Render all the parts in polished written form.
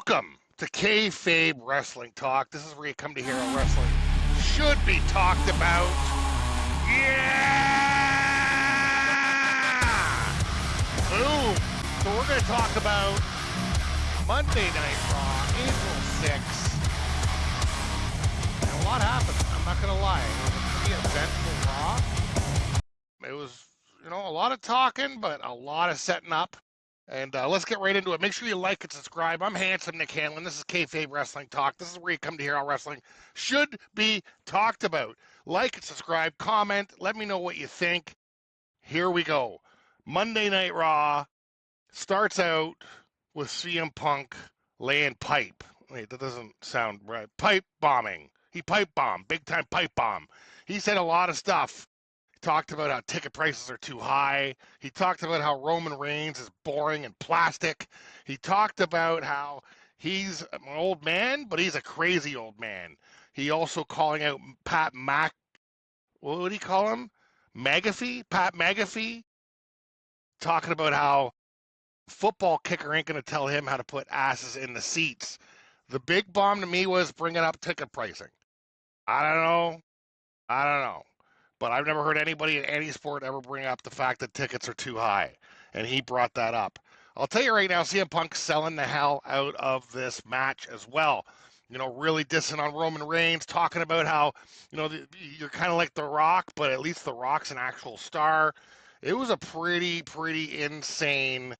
Welcome to Kayfabe Wrestling Talk. This is where you come to hear how wrestling should be talked about. Yeah! Boom! So we're going to talk about Monday Night Raw, April 6th. And a lot happened. I'm not going to lie. It was a pretty eventful Raw. It was, a lot of talking, but a lot of setting up. And let's get right into it. Make sure you like and subscribe. I'm handsome Nick Hanlon. This is Kayfabe Wrestling Talk. This is where you come to hear how wrestling should be talked about. Like and subscribe, comment, let me know what you think. Here we go. Monday Night Raw starts out with CM Punk laying pipe. Wait, that doesn't sound right. Pipe bombing. He pipe bombed. Big time pipe bomb. He said a lot of stuff. Talked about how ticket prices are too high. He talked about how Roman Reigns is boring and plastic. He talked about how he's an old man, but he's a crazy old man. He also calling out Pat what would he call him? McAfee? Pat McAfee? Talking about how football kicker ain't going to tell him how to put asses in the seats. The big bomb to me was bringing up ticket pricing. I don't know. But I've never heard anybody in any sport ever bring up the fact that tickets are too high. And he brought that up. I'll tell you right now, CM Punk's selling the hell out of this match as well. Really dissing on Roman Reigns, talking about how, you're kind of like The Rock, but at least The Rock's an actual star. It was a pretty insane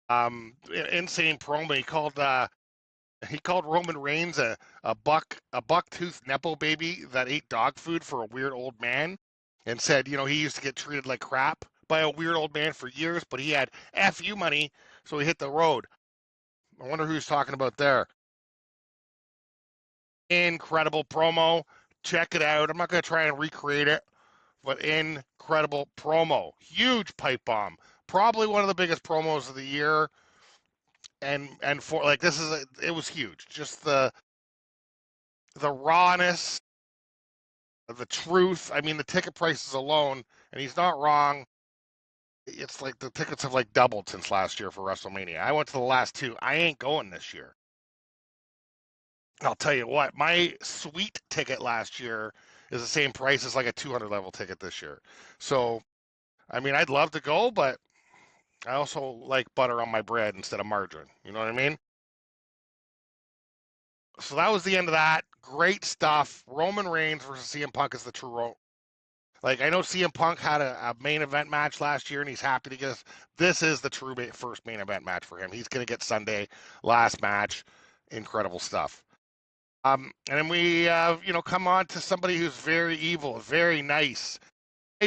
promo. He called Roman Reigns a buck-toothed nepo baby that ate dog food for a weird old man. And said, he used to get treated like crap by a weird old man for years, but he had FU money, so he hit the road. I wonder who he's talking about there. Incredible promo. Check it out. I'm not going to try and recreate it, but incredible promo. Huge pipe bomb. Probably one of the biggest promos of the year. And for like it was huge. Just the rawness, the truth. I mean, the ticket prices alone, and he's not wrong. It's like the tickets have like doubled since last year for WrestleMania. I went to the last two. I ain't going this year. I'll tell you what, my suite ticket last year is the same price as like a 200 level ticket this year. So, I mean, I'd love to go, but I also like butter on my bread instead of margarine. You know what I mean? So that was the end of that. Great stuff. Roman Reigns versus CM Punk is the true Like, I know CM Punk had a main event match last year, and he's happy to get us. This is the true first main event match for him. He's going to get Sunday, last match. Incredible stuff. And then we, come on to somebody who's very evil, very nice.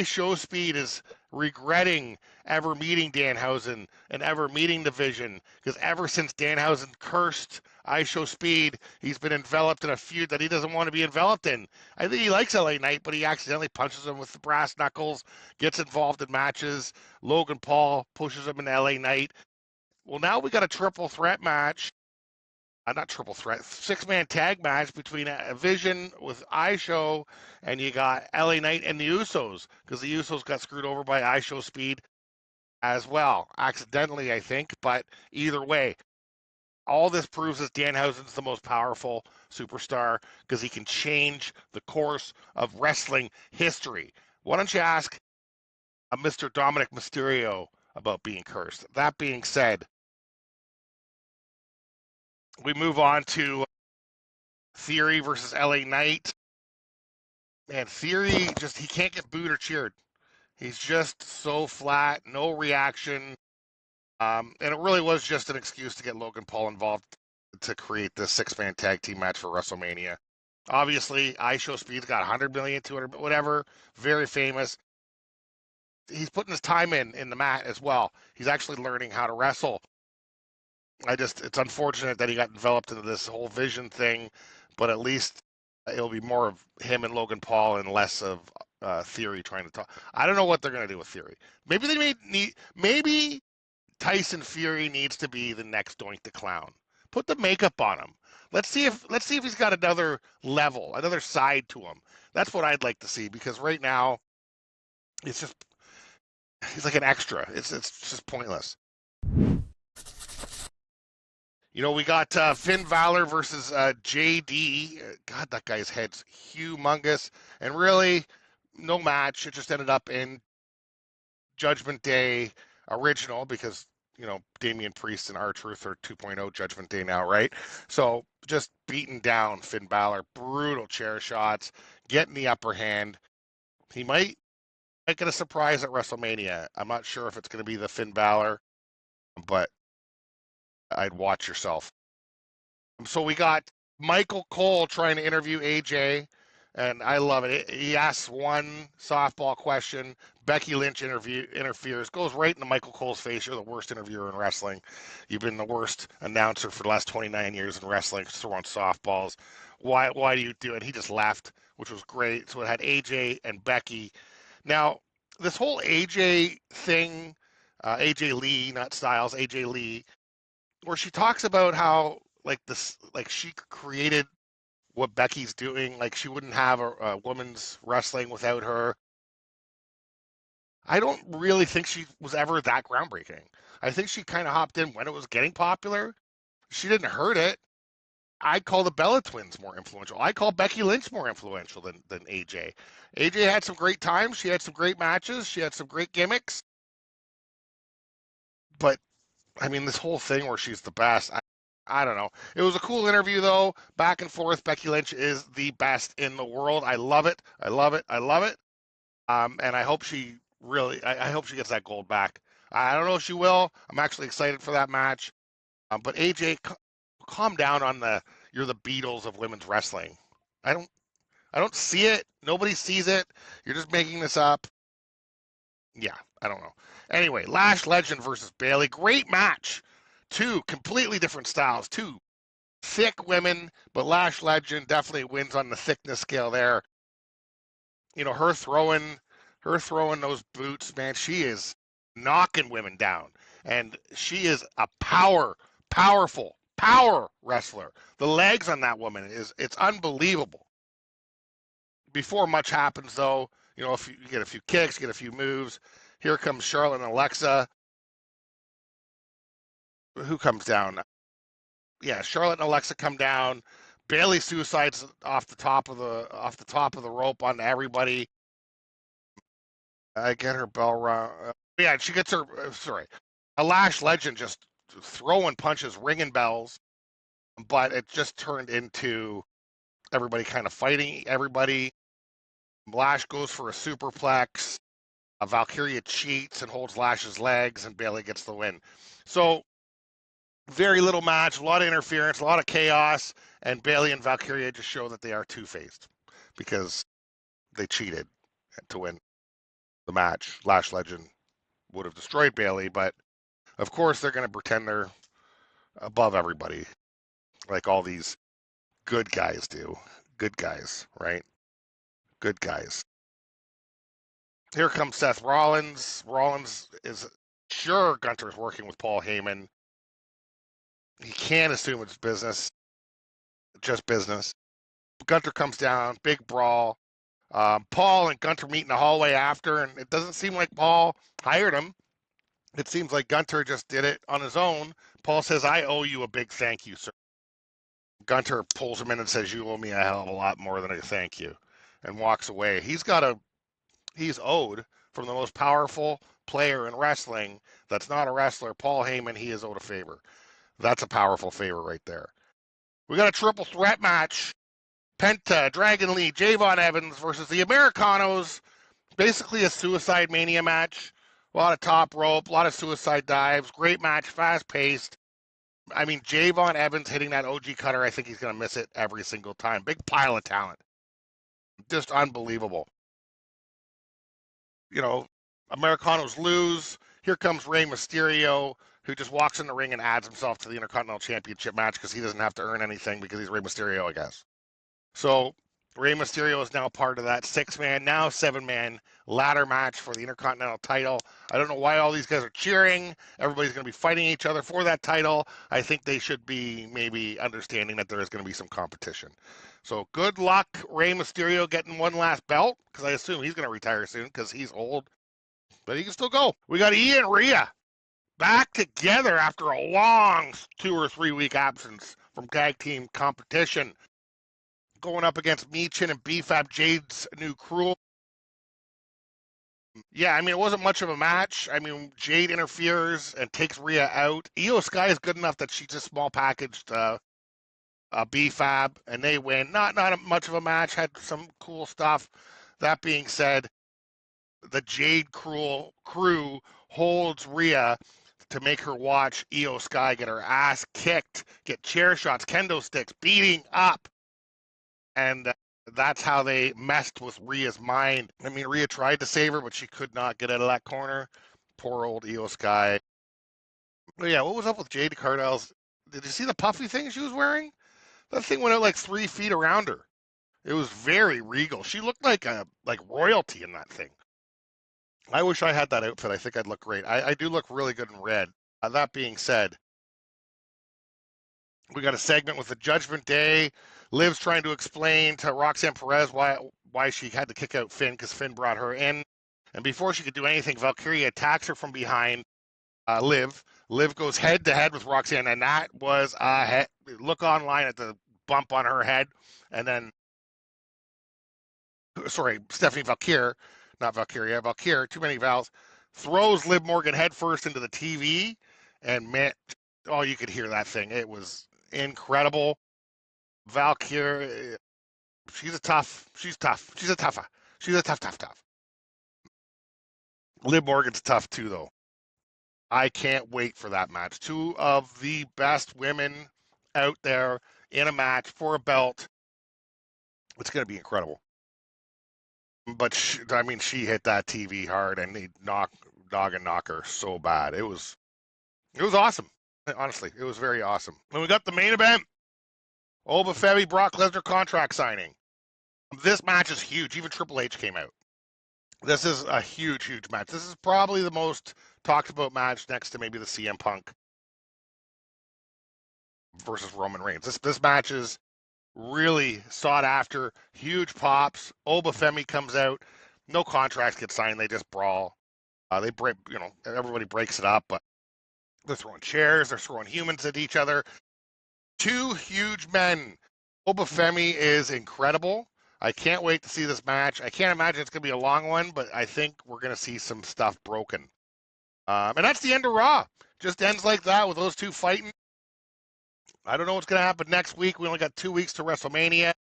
Show Speed is regretting ever meeting Danhausen and ever meeting the Vision, because ever since Danhausen cursed Show Speed, he's been enveloped in a feud that he doesn't want to be enveloped in. I think he likes LA Knight, but he accidentally punches him with the brass knuckles, gets involved in matches. Logan Paul pushes him in LA Knight. Well, now we got a triple threat match. Not triple threat, 6-man tag match between a Vision with Show, and you got LA Knight and the Usos, because the Usos got screwed over by Show Speed as well, accidentally, I think, but either way, all this proves that Danhausen's the most powerful superstar, because he can change the course of wrestling history. Why don't you ask Mr. Dominic Mysterio about being cursed? That being said, we move on to Theory versus LA Knight. Man, Theory he can't get booed or cheered. He's just so flat, no reaction. And it really was just an excuse to get Logan Paul involved to create this 6-man tag team match for WrestleMania. Obviously, Show Speed's got 100 million, 200, whatever, very famous. He's putting his time in the mat as well. He's actually learning how to wrestle. It's unfortunate that he got enveloped into this whole Vision thing, but at least it'll be more of him and Logan Paul and less of Theory trying to talk. I don't know what they're going to do with Theory. Maybe Tyson Fury needs to be the next Doink the Clown. Put the makeup on him. Let's see if he's got another level, another side to him. That's what I'd like to see, because right now he's like an extra. It's just pointless. We got Finn Bálor versus JD. God, that guy's head's humongous. And really, no match. It just ended up in Judgment Day original because, Damian Priest and R-Truth are 2.0 Judgment Day now, right? So just beating down Finn Bálor. Brutal chair shots, getting the upper hand. He might get a surprise at WrestleMania. I'm not sure if it's going to be the Finn Bálor, but I'd watch yourself. So we got Michael Cole trying to interview AJ, and I love it. He asks one softball question. Becky Lynch interferes, goes right into Michael Cole's face. You're the worst interviewer in wrestling. You've been the worst announcer for the last 29 years in wrestling, throwing softballs. Why do you do it? He just left, which was great. So it had AJ and Becky. Now, this whole AJ thing, AJ Lee, not Styles, AJ Lee, where she talks about how like she created what Becky's doing, like she wouldn't have a women's wrestling without her. I don't really think she was ever that groundbreaking. I think she kind of hopped in when it was getting popular. She didn't hurt it. I call the Bella Twins more influential. I call Becky Lynch more influential than AJ. AJ had some great times. She had some great matches. She had some great gimmicks. But I mean, this whole thing where she's the best, I don't know. It was a cool interview, though. Back and forth. Becky Lynch is the best in the world. I love it. I love it. I love it. And I hope she I hope she gets that gold back. I don't know if she will. I'm actually excited for that match. But AJ, calm down on you're the Beatles of women's wrestling. I don't see it. Nobody sees it. You're just making this up. Yeah, I don't know. Anyway, Lash Legend versus Bayley. Great match. Two completely different styles. Two thick women, but Lash Legend definitely wins on the thickness scale there. Her throwing those boots, man, she is knocking women down. And she is a powerful power wrestler. The legs on that woman it's unbelievable. Before much happens, though, if you get a few kicks, get a few moves, here comes Charlotte and Alexa. Who comes down? Yeah, Charlotte and Alexa come down. Bayley suicides off the top of the rope on everybody. I get her bell rung. Yeah, she gets her. Sorry, a Lash Legend just throwing punches, ringing bells, but it just turned into everybody kind of fighting everybody. Lash goes for a superplex. Valkyria cheats and holds Lash's legs, and Bayley gets the win. So very little match, a lot of interference, a lot of chaos, and Bayley and Valkyria just show that they are two-faced because they cheated to win the match. Lash Legend would have destroyed Bayley, but of course they're going to pretend they're above everybody, like all these good guys do. Good guys, right? Good guys. Here comes Seth Rollins. Rollins is sure Gunther's working with Paul Heyman. He can't assume it's business, just business. Gunther comes down, big brawl. Paul and Gunther meet in the hallway after, and it doesn't seem like Paul hired him. It seems like Gunther just did it on his own. Paul says, I owe you a big thank you, sir. Gunther pulls him in and says, you owe me a hell of a lot more than a thank you, and walks away. He's owed from the most powerful player in wrestling that's not a wrestler, Paul Heyman. He is owed a favor. That's a powerful favor right there. We got a triple threat match. Penta, Dragon Lee, Javon Evans versus the Americanos. Basically a Suicide Mania match. A lot of top rope, a lot of suicide dives. Great match, fast-paced. I mean, Javon Evans hitting that OG cutter, I think he's going to miss it every single time. Big pile of talent. Just unbelievable. Americanos lose. Here comes Rey Mysterio, who just walks in the ring and adds himself to the Intercontinental Championship match because he doesn't have to earn anything because he's Rey Mysterio, I guess. So Rey Mysterio is now part of that 6-man, now 7-man ladder match for the Intercontinental title. I don't know why all these guys are cheering. Everybody's going to be fighting each other for that title. I think they should be maybe understanding that there is going to be some competition. So good luck, Rey Mysterio, getting one last belt, because I assume he's going to retire soon because he's old. But he can still go. We got Ia and Rhea. back together after a long 2 or 3 week absence from tag team competition, going up against Michin and Kayfabe, Jade's new crew. Yeah, I mean, it wasn't much of a match. I mean, Jade interferes and takes Rhea out. Io Sky is good enough that she just small packaged Kayfabe, and they win. Not much of a match. Had some cool stuff. That being said, the Jade crew holds Rhea to make her watch Io Sky get her ass kicked, get chair shots, kendo sticks, beating up, and that's how they messed with Rhea's mind. I mean, Rhea tried to save her, but she could not get out of that corner. Poor old Io Sky. But yeah, what was up with Jade Cardel's? Did you see the puffy thing she was wearing? That thing went out like 3 feet around her. It was very regal. She looked like royalty in that thing. I wish I had that outfit. I think I'd look great. I do look really good in red. That being said, we got a segment with the Judgment Day. Liv's trying to explain to Roxanne Perez why she had to kick out Finn because Finn brought her in. And before she could do anything, Valkyria attacks her from behind Liv. Liv goes head to head with Roxanne, and that was a look online at the bump on her head. And then, sorry, Stephanie Valkyr, not Valkyria, Valkyr, too many vowels, throws Liv Morgan headfirst into the TV. And man, oh, you could hear that thing. It was incredible. Valkyr, she's tough. She's a tougher. She's a tough. Liv Morgan's tough too, though. I can't wait for that match. Two of the best women out there in a match for a belt. It's going to be incredible. But she hit that TV hard and they knock her so bad. It was awesome. Honestly, it was very awesome. And we got the main event. Femi, Brock Lesnar contract signing. This match is huge. Even Triple H came out. This is a huge match. This is probably the most talked about match next to maybe the CM Punk versus Roman Reigns. This match is really sought after. Huge pops. Femi comes out. No contracts get signed. They just brawl. They break. Everybody breaks it up, but they're throwing chairs. They're throwing humans at each other. Two huge men. Femi is incredible. I can't wait to see this match. I can't imagine it's going to be a long one, but I think we're going to see some stuff broken. And that's the end of Raw. Just ends like that with those two fighting. I don't know what's going to happen next week. We only got 2 weeks to WrestleMania.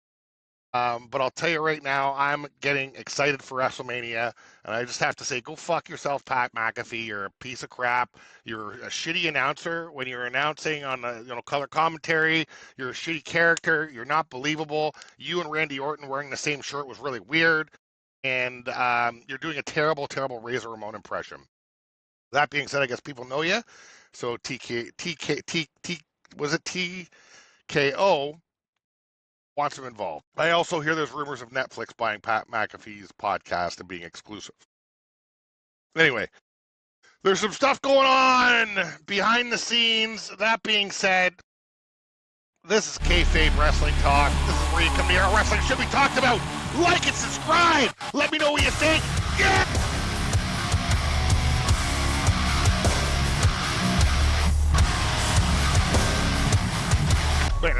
But I'll tell you right now, I'm getting excited for WrestleMania, and I just have to say, go fuck yourself, Pat McAfee. You're a piece of crap. You're a shitty announcer when you're announcing on color commentary. You're a shitty character. You're not believable. You and Randy Orton wearing the same shirt was really weird, and you're doing a terrible Razor Ramon impression. That being said, I guess people know you. So was it TKO? Wants him involved. I also hear there's rumors of Netflix buying Pat McAfee's podcast and being exclusive. Anyway, there's some stuff going on behind the scenes. That being said, this is Kayfabe Wrestling Talk. This is where you come to hear wrestling should be talked about. Like and subscribe. Let me know what you think. Yeah! Blah,